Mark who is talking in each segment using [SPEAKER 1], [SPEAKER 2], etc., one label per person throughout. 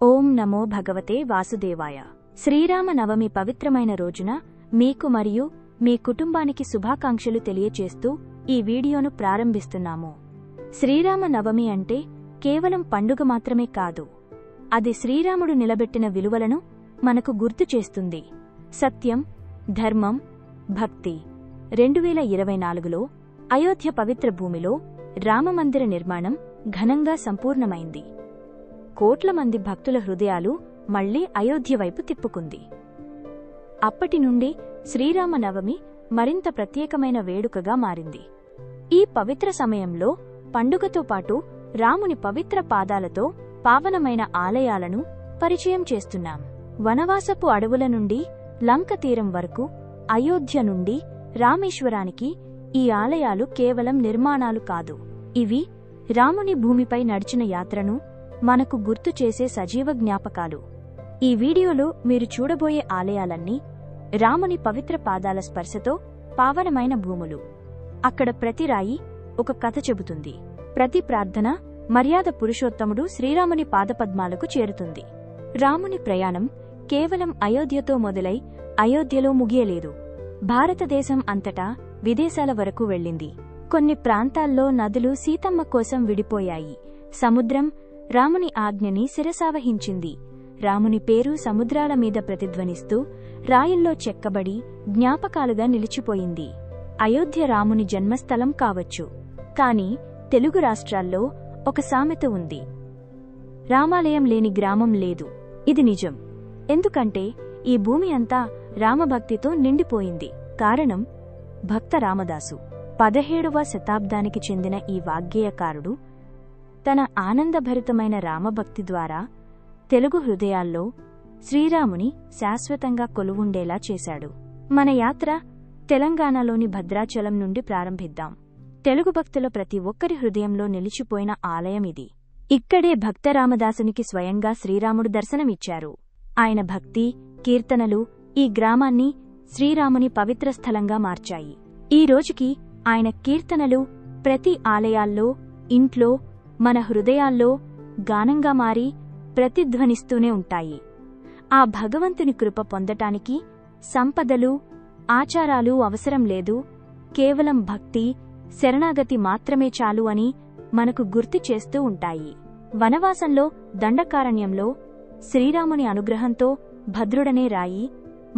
[SPEAKER 1] ఓం నమో భగవతే వాసుదేవాయ. శ్రీరామ నవమి పవిత్రమైన రోజున మీకు మరియు మీ కుటుంబానికి శుభాకాంక్షలు తెలియచేస్తూ ఈ వీడియోను ప్రారంభిస్తున్నాము. శ్రీరామ నవమి అంటే కేవలం పండుగ మాత్రమే కాదు, అది శ్రీరాముడు నిలబెట్టిన విలువలను మనకు గుర్తు చేస్తుంది. సత్యం, ధర్మం, భక్తి. 2024లో అయోధ్య పవిత్ర భూమిలో రామమందిర నిర్మాణం ఘనంగా సంపూర్ణమైంది. కోట్ల మంది భక్తుల హృదయాలు మళ్లీ అయోధ్య వైపు తిప్పుకుంది. అప్పటి నుండి శ్రీరామ నవమి మరింత ప్రత్యేకమైన వేడుకగా మారింది. ఈ పవిత్ర సమయంలో పండుగతో పాటు రాముని పవిత్ర పాదాలతో పావనమైన ఆలయాలను పరిచయం చేస్తున్నాం. వనవాసపు అడవుల నుండి లంక తీరం వరకు, అయోధ్య నుండి రామేశ్వరానికి ఈ ఆలయాలు కేవలం నిర్మాణాలు కాదు, ఇవి రాముని భూమిపై నడిచిన యాత్రను మనకు గుర్తు చేసే సజీవ జ్ఞాపకాలు. ఈ వీడియోలో మీరు చూడబోయే ఆలయాలన్నీ రాముని పవిత్ర పాదాల స్పర్శతో పావనమైన భూములు. అక్కడ ప్రతి రాయి ఒక కథ చెబుతుంది, ప్రతి ప్రార్థన మర్యాద పురుషోత్తముడు శ్రీరాముని పాదపద్మాలకు చేరుతుంది. రాముని ప్రయాణం కేవలం అయోధ్యతో మొదలై అయోధ్యలో ముగియలేదు. భారతదేశం అంతటా విదేశాల వరకు వెళ్ళింది. కొన్ని ప్రాంతాల్లో నదులు సీతమ్మ కోసం విడిపోయాయి. సముద్రం రాముని ఆజ్ఞని శిరసావహించింది. రాముని పేరు సముద్రాల మీద ప్రతిధ్వనిస్తూ రాయుల్లో చెక్కబడి జ్ఞాపకాలుగా నిలిచిపోయింది. అయోధ్య రాముని జన్మస్థలం కావచ్చు, కాని తెలుగు రాష్ట్రాల్లో ఒక సామెత ఉంది, రామాలయం లేని గ్రామం లేదు. ఇది నిజం. ఎందుకంటే ఈ భూమి అంతా రామభక్తితో నిండిపోయింది. కారణం భక్త రామదాసు. 17వ శతాబ్దానికి చెందిన ఈ వాగ్గేయకారుడు తన ఆనందభరితమైన రామభక్తి ద్వారా తెలుగు హృదయాల్లో శ్రీరాముని శాశ్వతంగా కొలువుండేలా చేశాడు. మన యాత్ర తెలంగాణలోని భద్రాచలం నుండి ప్రారంభిద్దాం. తెలుగు భక్తుల ప్రతి ఒక్కరి హృదయంలో నిలిచిపోయిన ఆలయం ఇది. ఇక్కడే భక్త రామదాసునికి స్వయంగా శ్రీరాముడు దర్శనమిచ్చారు. ఆయన భక్తి, కీర్తనలు ఈ గ్రామాన్ని శ్రీరాముని పవిత్ర స్థలంగా మార్చాయి. ఈ రోజుకి ఆయన కీర్తనలు ప్రతి ఆలయాల్లో, ఇంట్లో, మన హృదయాల్లో గానంగా మారి ప్రతిధ్వనిస్తూనే ఉంటాయి. ఆ భగవంతుని కృప పొందటానికి సంపదలు, ఆచారాలు అవసరం లేదు, కేవలం భక్తి, శరణాగతి మాత్రమే చాలు అని మనకు గుర్తు చేస్తూ ఉంటాయి. వనవాసంలో దండకారణ్యంలో శ్రీరాముని అనుగ్రహంతో భద్రుడనే రాయి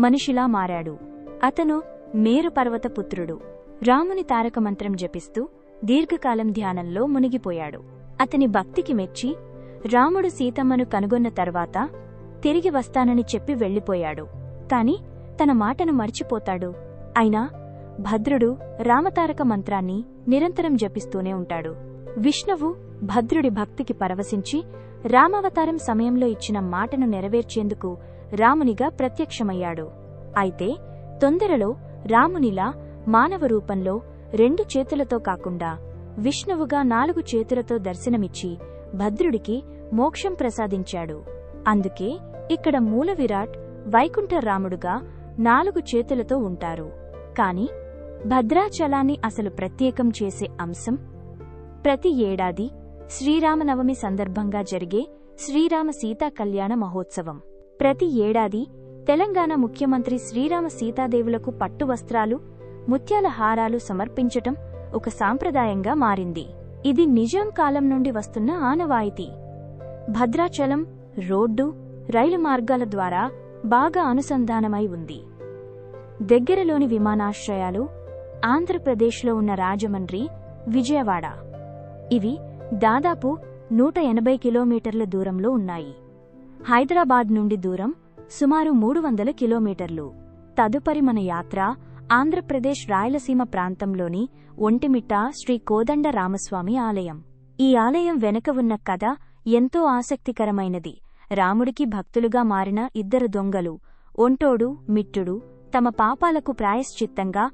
[SPEAKER 1] మనిషిలా మారాడు. అతను మేరు పర్వత పుత్రుడు. రాముని తారక మంత్రం జపిస్తూ దీర్ఘకాలం ధ్యానంలో మునిగిపోయాడు. అతని భక్తికి మెచ్చి రాముడు సీతమ్మను కనుగొన్న తర్వాత తిరిగి వస్తానని చెప్పి వెళ్లిపోయాడు. కాని తన మాటను మర్చిపోతాడు. అయినా భద్రుడు రామతారక మంత్రాన్ని నిరంతరం జపిస్తూనే ఉంటాడు. విష్ణువు భద్రుడి భక్తికి పరవశించి రామావతారం సమయంలో ఇచ్చిన మాటను నెరవేర్చేందుకు రామునిగా ప్రత్యక్షమయ్యాడు. అయితే తొందరలో రామునిలా మానవ రూపంలో 2 చేతులతో కాకుండా విష్ణువుగా 4 చేతులతో దర్శనమిచ్చి భద్రుడికి మోక్షం ప్రసాదించాడు. అందుకే ఇక్కడ మూల విరాట్ వైకుంఠ రాముడుగా 4 చేతులతో ఉంటారు. కాని భద్రాచలాన్ని అసలు ప్రత్యేకం చేసే అంశం ప్రతి ఏడాది శ్రీరామనవమి సందర్భంగా జరిగే శ్రీరామ సీతా కళ్యాణ మహోత్సవం. ప్రతి ఏడాది తెలంగాణ ముఖ్యమంత్రి శ్రీరామ సీతాదేవులకు పట్టు వస్త్రాలు, ముత్యాల హారాలు సమర్పించటం ఒక సాంప్రదాయంగా మారింది. ఇది నిజాం కాలం నుండి వస్తున్న ఆనవాయితీ. భద్రాచలం రోడ్డు, రైలు మార్గాల ద్వారా బాగా అనుసంధానమై ఉంది. దగ్గరలోని విమానాశ్రయాలు ఆంధ్రప్రదేశ్లో ఉన్న రాజమండ్రి, విజయవాడ. ఇవి దాదాపు 180 కిలోమీటర్ల దూరంలో ఉన్నాయి. హైదరాబాద్ నుండి దూరం సుమారు 300 కిలోమీటర్లు. తదుపరి మన యాత్ర ఆంధ్రప్రదేశ్ రాయలసీమ ప్రాంతంలోని ఒంటిమిట్ట శ్రీ కోదండ రామస్వామి ఆలయం. ఈ ఆలయం వెనుక ఉన్న కథ ఎంతో ఆసక్తికరమైనది. రాముడికి భక్తులుగా మారిన 2 దొంగలు, ఒంటోడు, మిట్టుడు, తమ పాపాలకు ప్రాయశ్చిత్తంగా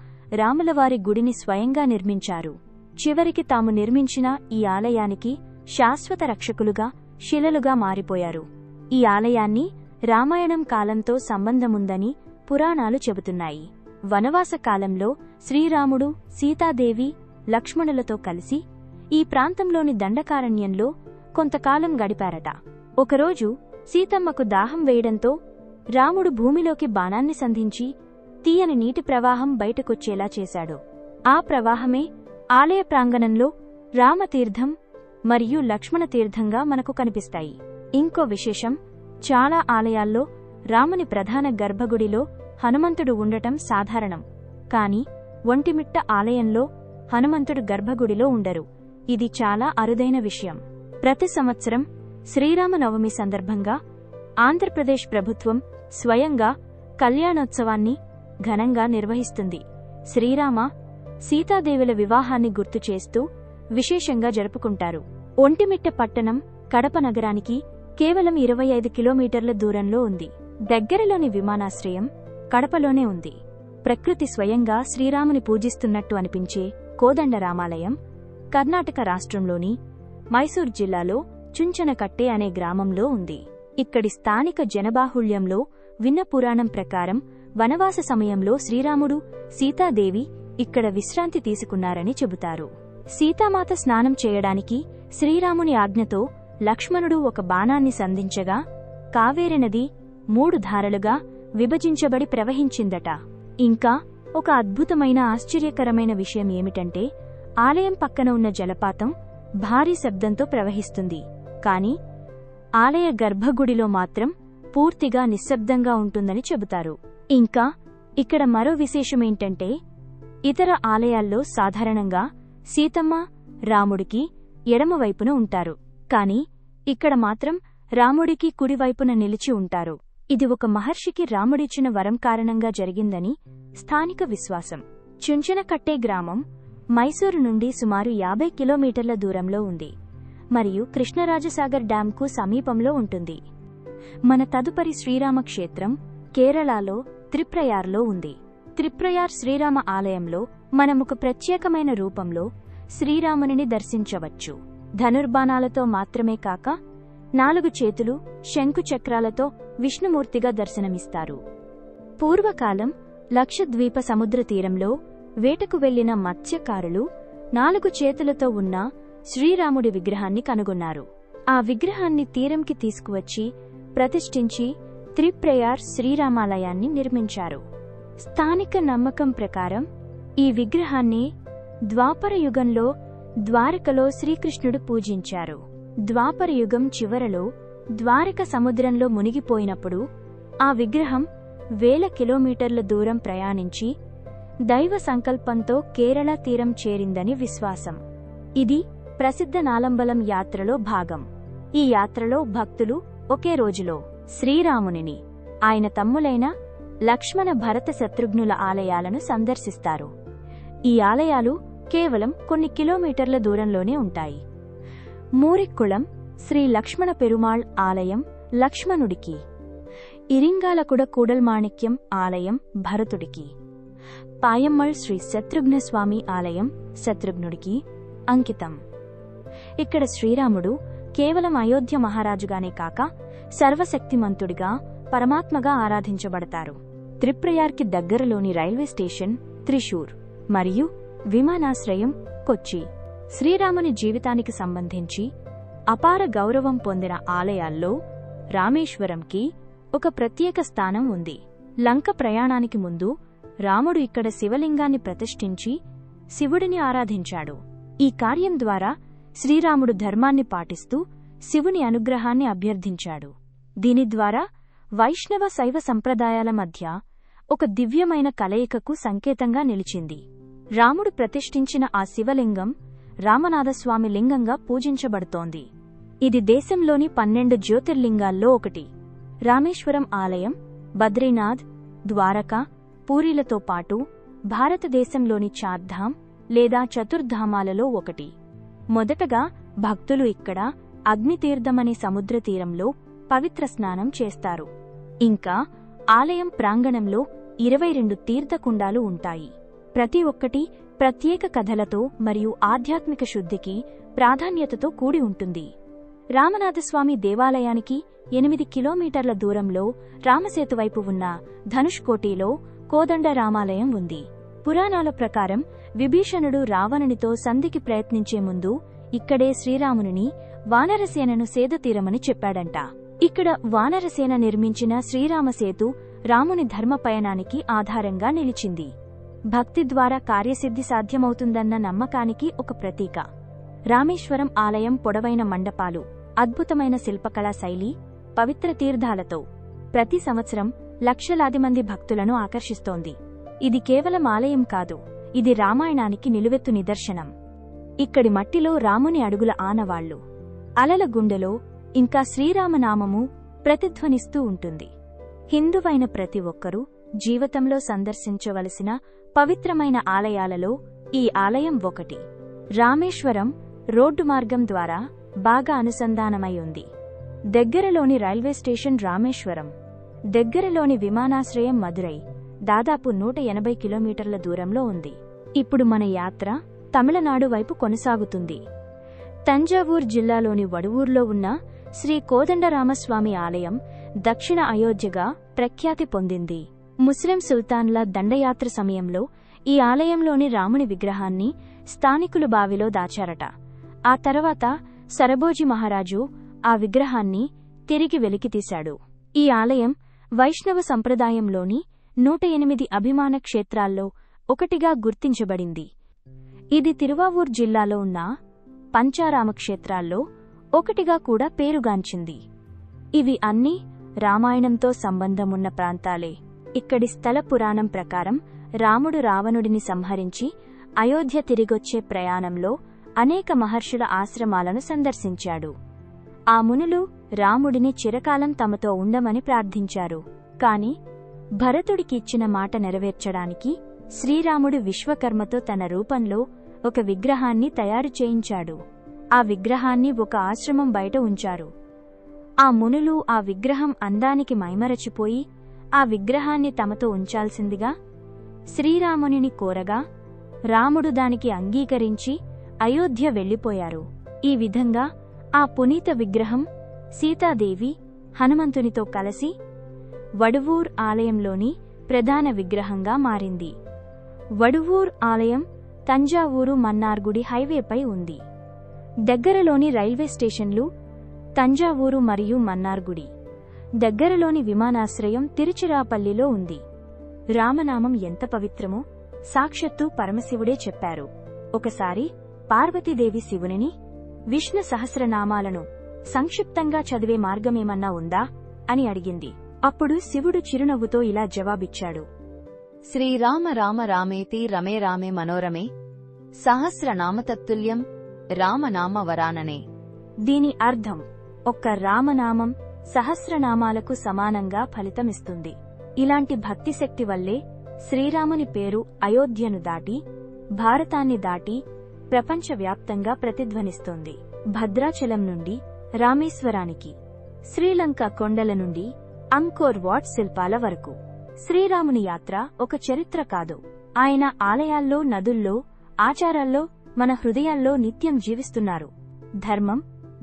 [SPEAKER 1] రాములవారి గుడిని స్వయంగా నిర్మించారు. చివరికి తాము నిర్మించిన ఈ ఆలయానికి శాశ్వత రక్షకులుగా, శిలలుగా మారిపోయారు. ఈ ఆలయాన్ని రామాయణం కాలంతో సంబంధముందని పురాణాలు చెబుతున్నాయి. వనవాస కాలంలో శ్రీరాముడు, సీతాదేవి, లక్ష్మణులతో కలిసి ఈ ప్రాంతంలోని దండకారణ్యంలో కొంతకాలం గడిపారట. ఒకరోజు సీతమ్మకు దాహం వేయడంతో రాముడు భూమిలోకి బాణాన్ని సంధించి తీయని నీటి ప్రవాహం బయటకొచ్చేలా చేశాడు. ఆ ప్రవాహమే ఆలయ ప్రాంగణంలో రామతీర్థం మరియు లక్ష్మణ తీర్థంగా మనకు కనిపిస్తాయి. ఇంకో విశేషం, చాలా ఆలయాల్లో రాముని ప్రధాన గర్భగుడిలో హనుమంతుడు ఉండటం సాధారణం. కాని ఒంటిమిట్ట ఆలయంలో హనుమంతుడు గర్భగుడిలో ఉండరు. ఇది చాలా అరుదైన విషయం. ప్రతి సంవత్సరం శ్రీరామనవమి సందర్భంగా ఆంధ్రప్రదేశ్ ప్రభుత్వం స్వయంగా కళ్యాణోత్సవాన్ని ఘనంగా నిర్వహిస్తుంది. శ్రీరామ సీతాదేవుల వివాహాన్ని గుర్తు చేస్తూ విశేషంగా జరుపుకుంటారు. ఒంటిమిట్ట పట్టణం కడప నగరానికి కేవలం 25 కిలోమీటర్ల దూరంలో ఉంది. దగ్గరలోని విమానాశ్రయం కడపలోనే ఉంది. ప్రకృతి స్వయంగా శ్రీరాముని పూజిస్తున్నట్టు అనిపించే కోదండరామాలయం కర్ణాటక రాష్ట్రంలోని మైసూర్ జిల్లాలో చుంచనకట్టే అనే గ్రామంలో ఉంది. ఇక్కడి స్థానిక జనబాహుళ్యంలో విన్న పురాణం ప్రకారం వనవాస సమయంలో శ్రీరాముడు, సీతాదేవి ఇక్కడ విశ్రాంతి తీసుకున్నారని చెబుతారు. సీతామాత స్నానం చేయడానికి శ్రీరాముని ఆజ్ఞతో లక్ష్మణుడు ఒక బాణాన్ని సంధించగా కావేరి నది 3 ధారలుగా విభజించబడి ప్రవహించిందట. ఇంకా ఒక అద్భుతమైన ఆశ్చర్యకరమైన విషయం ఏమిటంటే, ఆలయం పక్కన ఉన్న జలపాతం భారీ శబ్దంతో ప్రవహిస్తుంది. కాని ఆలయ గర్భగుడిలో మాత్రం పూర్తిగా నిశ్శబ్దంగా ఉంటుందని చెబుతారు. ఇంకా ఇక్కడ మరో విశేషమేంటంటే, ఇతర ఆలయాల్లో సాధారణంగా సీతమ్మ, రాముడికి ఎడమవైపున ఉంటారు. కాని ఇక్కడ మాత్రం రాముడికి కుడివైపున నిలిచి ఉంటారు. ఇది ఒక మహర్షికి రాముడిచ్చిన వరం కారణంగా జరిగిందని స్థానిక విశ్వాసం. చుంచనకట్టే గ్రామం మైసూరు నుండి సుమారు 50 కిలోమీటర్ల దూరంలో ఉంది మరియు కృష్ణరాజసాగర్ డ్యాంకు సమీపంలో ఉంటుంది. మన తదుపరి శ్రీరామ క్షేత్రం కేరళలో త్రిప్రయార్లో ఉంది. త్రిప్రయార్ శ్రీరామ ఆలయంలో మనం ఒక ప్రత్యేకమైన రూపంలో శ్రీరామునిని దర్శించవచ్చు. ధనుర్బాణాలతో మాత్రమే కాక 4 చేతులు, శంకు చక్రాలతో విష్ణుమూర్తిగా దర్శనమిస్తారు. పూర్వకాలం లక్షద్వీప సముద్ర తీరంలో వేటకు వెళ్లిన మత్స్యకారులు 4 చేతులతో ఉన్న శ్రీరాముడి విగ్రహాన్ని కనుగొన్నారు. ఆ విగ్రహాన్ని తీరంకి తీసుకువచ్చి ప్రతిష్ఠించి త్రిప్రయార్ శ్రీరామాలయాన్ని నిర్మించారు. స్థానిక నమ్మకం ప్రకారం ఈ విగ్రహాన్ని ద్వాపరయుగంలో ద్వారకలో శ్రీకృష్ణుడు పూజించారు. ద్వాపరయుగం చివరలో ద్వారక సముద్రంలో మునిగిపోయినప్పుడు ఆ విగ్రహం వేల కిలోమీటర్ల దూరం ప్రయాణించి దైవ సంకల్పంతో కేరళ తీరం చేరిందని విశ్వాసం. ఇది ప్రసిద్ధ నాలంబలం యాత్రలో భాగం. ఈ యాత్రలో భక్తులు ఒకే రోజులో శ్రీరామునిని, ఆయన తమ్ములైన లక్ష్మణ, భరత, శత్రుఘ్నుల ఆలయాలను సందర్శిస్తారు. ఈ ఆలయాలు కేవలం కొన్ని కిలోమీటర్ల దూరంలోనే ఉంటాయి. మూరిక్కుళం శ్రీ లక్ష్మణ పెరుమాళ్ ఆలయం లక్ష్మణుడికి, ఇరింగాలకుడ కూడల్మాణిక్యం ఆలయం భరతుడికి, పాయమ్మల్ శ్రీ శత్రుఘ్నస్వామి ఆలయం శత్రుఘ్నుడికి అంకితం. ఇక్కడ శ్రీరాముడు కేవలం అయోధ్య మహారాజుగానే కాక సర్వశక్తిమంతుడిగా, పరమాత్మగా ఆరాధించబడతారు. త్రిప్రయార్కి దగ్గరలోని రైల్వే స్టేషన్ త్రిశూర్ మరియు విమానాశ్రయం కొచ్చి. శ్రీరాముని జీవితానికి సంబంధించి అపార గౌరవం పొందిన ఆలయాల్లో రామేశ్వరంకి ఒక ప్రత్యేక స్థానం ఉంది. లంక ప్రయాణానికి ముందు రాముడు ఇక్కడ శివలింగాన్ని ప్రతిష్ఠించి శివుడిని ఆరాధించాడు. ఈ కార్యం ద్వారా శ్రీరాముడు ధర్మాన్ని పాటిస్తూ శివుని అనుగ్రహాన్ని అభ్యర్థించాడు. దీని ద్వారా వైష్ణవ శైవ సంప్రదాయాల మధ్య ఒక దివ్యమైన కలయికకు సంకేతంగా నిలిచింది. రాముడు ప్రతిష్ఠించిన ఆ శివలింగం రామనాథస్వామి లింగంగా పూజించబడుతోంది. ఇది దేశంలోని 12 జ్యోతిర్లింగాల్లో ఒకటి. రామేశ్వరం ఆలయం బద్రీనాథ్, ద్వారకా, పూరీలతో పాటు భారతదేశంలోని చార్ధామ్ లేదా చతుర్ధామాలలో ఒకటి. మొదటగా భక్తులు ఇక్కడ అగ్నితీర్థమనే సముద్ర తీరంలో పవిత్ర స్నానం చేస్తారు. ఇంకా ఆలయం ప్రాంగణంలో 22 తీర్థకుండాలు ఉంటాయి. ప్రతి ఒక్కటి ప్రత్యేక కథలతో మరియు ఆధ్యాత్మిక శుద్ధికి ప్రాధాన్యతతో కూడి ఉంటుంది. రామనాథస్వామి దేవాలయానికి 8 కిలోమీటర్ల దూరంలో రామసేతువైపు ఉన్న ధనుష్కోటిలో కోదండ రామాలయం ఉంది. పురాణాల ప్రకారం విభీషణుడు రావణునితో సంధికి ప్రయత్నించే ముందు ఇక్కడే శ్రీరామునిని, వానరసేనను సేదతీరమని చెప్పాడంట. ఇక్కడ వానరసేన నిర్మించిన శ్రీరామసేతు రాముని ధర్మపయనానికి ఆధారంగా నిలిచింది. భక్తి ద్వారా కార్యసిద్ధి సాధ్యమవుతుందన్న నమ్మకానికి ఒక ప్రతీక. రామేశ్వరం ఆలయం పొడవైన మండపాలు, అద్భుతమైన శిల్పకళా శైలి, పవిత్ర తీర్థాలతో ప్రతి సంవత్సరం లక్షలాది మంది భక్తులను ఆకర్షిస్తోంది. ఇది కేవలం ఆలయం కాదు, ఇది రామాయణానికి నిలువెత్తు నిదర్శనం. ఇక్కడి మట్టిలో రాముని అడుగుల ఆనవాళ్లు, అలల గుండెలో ఇంకా శ్రీరామనామము ప్రతిధ్వనిస్తూ ఉంటుంది. హిందువైన ప్రతి ఒక్కరూ జీవితంలో సందర్శించవలసిన పవిత్రమైన ఆలయాలలో ఈ ఆలయం ఒకటి. రామేశ్వరం రోడ్డు మార్గం ద్వారా బాగా అనుసంధానమై ఉంది. దగ్గరలోని రైల్వే స్టేషన్ రామేశ్వరం, దగ్గరలోని విమానాశ్రయం మదురై దాదాపు 180 కిలోమీటర్ల దూరంలో ఉంది. ఇప్పుడు మన యాత్ర తమిళనాడు వైపు కొనసాగుతుంది. తంజావూర్ జిల్లాలోని వడువూర్లో ఉన్న శ్రీ కోదండరామస్వామి ఆలయం దక్షిణ అయోధ్యగా ప్రఖ్యాతి పొందింది. ముస్లిం సుల్తాన్ల దండయాత్ర సమయంలో ఈ ఆలయంలోని రాముని విగ్రహాన్ని స్థానికులు బావిలో దాచారట. ఆ తర్వాత సరభోజీ మహారాజు ఆ విగ్రహాన్ని తిరిగి వెలికితీశాడు. ఈ ఆలయం వైష్ణవ సంప్రదాయంలోని 108 అభిమాన క్షేత్రాల్లో ఒకటిగా గుర్తించబడింది. ఇది తిరువావూర్ జిల్లాలో ఉన్న పంచారామ క్షేత్రాల్లో ఒకటిగా కూడా పేరుగాంచింది. ఇవి అన్నీ రామాయణంతో సంబంధమున్న ప్రాంతాలే. ఇక్కడి స్థల పురాణం ప్రకారం రాముడు రావణుడిని సంహరించి అయోధ్య తిరిగొచ్చే ప్రయాణంలో అనేక మహర్షుల ఆశ్రమాలను సందర్శించాడు. ఆ మునులు రాముడిని చిరకాలం తమతో ఉండమని ప్రార్థించారు. కాని భరతుడికి ఇచ్చిన మాట నెరవేర్చడానికి శ్రీరాముడు విశ్వకర్మతో తన రూపంలో ఒక విగ్రహాన్ని తయారు చేయించాడు. ఆ విగ్రహాన్ని ఒక ఆశ్రమం బయట ఉంచారు. ఆ మునులు ఆ విగ్రహం అందానికి మైమరచిపోయి ఆ విగ్రహాన్ని తమతో ఉంచాల్సిందిగా శ్రీరామునిని కోరగా రాముడు దానికి అంగీకరించి అయోధ్య వెళ్లిపోయారు. ఈ విధంగా ఆ పునీత విగ్రహం సీతాదేవి, హనుమంతునితో కలిసి వడువూర్ ఆలయంలోని ప్రధాన విగ్రహంగా మారింది. వడువూర్ ఆలయం తంజావూరు మన్నార్గుడి హైవేపై ఉంది. దగ్గరలోని రైల్వే స్టేషన్లు తంజావూరు మరియు మన్నార్గుడి. దగ్గరలోని విమానాశ్రయం తిరుచిరాపల్లిలో ఉంది. రామనామం ఎంత పవిత్రమో సాక్షాత్తు పరమశివుడే చెప్పారు. ఒకసారి పార్వతీదేవి శివునిని విష్ణు సహస్రనామాలను సంక్షిప్తంగా చదివే మార్గమేమన్నా ఉందా అని అడిగింది. అప్పుడు శివుడు చిరునవ్వుతో ఇలా జవాబిచ్చాడు:
[SPEAKER 2] శ్రీరామ రామ రామేతి రమే రామే మనోరమే సహస్రనామతత్తుల్యం రామనామ వరాననే.
[SPEAKER 1] దీని అర్థం ఒక్క రామనామం సహస్రనామాలకు సమానంగా ఫలితమిస్తుంది. ఇలాంటి భక్తిశక్తి వల్లే శ్రీరాముని పేరు అయోధ్యను దాటి, భారతాన్ని దాటి ప్రపంచవ్యాప్తంగా ప్రతిధ్వనిస్తోంది. భద్రాచలం నుండి రామేశ్వరానికి, శ్రీలంక కొండల నుండి అంకోర్ వాట్ శిల్పాల వరకు శ్రీరాముని యాత్ర ఒక చరిత్ర కాదు. ఆయన ఆలయాల్లో, నదుల్లో, ఆచారాల్లో మన హృదయాల్లో నిత్యం జీవిస్తున్నారు. ధర్మం,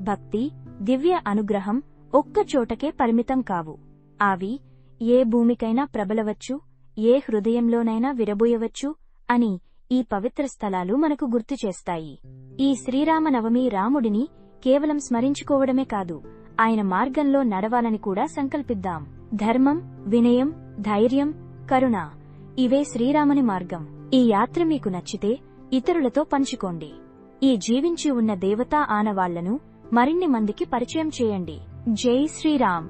[SPEAKER 1] భక్తి, దివ్య అనుగ్రహం ఒక్కచోటకే పరిమితం కావు. అవి ఏ భూమికైనా ప్రబలవచ్చు, ఏ హృదయంలోనైనా విరబోయవచ్చు అని ఈ పవిత్ర స్థలాలు మనకు గుర్తు చేస్తాయి. ఈ శ్రీరామనవమి రాముడిని కేవలం స్మరించుకోవడమే కాదు, ఆయన మార్గంలో నడవాలని కూడా సంకల్పిద్దాం. ధర్మం, వినయం, ధైర్యం, కరుణ ఇవే శ్రీరాముని మార్గం. ఈ యాత్ర మీకు నచ్చితే ఇతరులతో పంచుకోండి. ఈ జీవించి ఉన్న దేవతా ఆనవాళ్లను మరిన్ని మందికి పరిచయం చేయండి. జై శ్రీరామ్.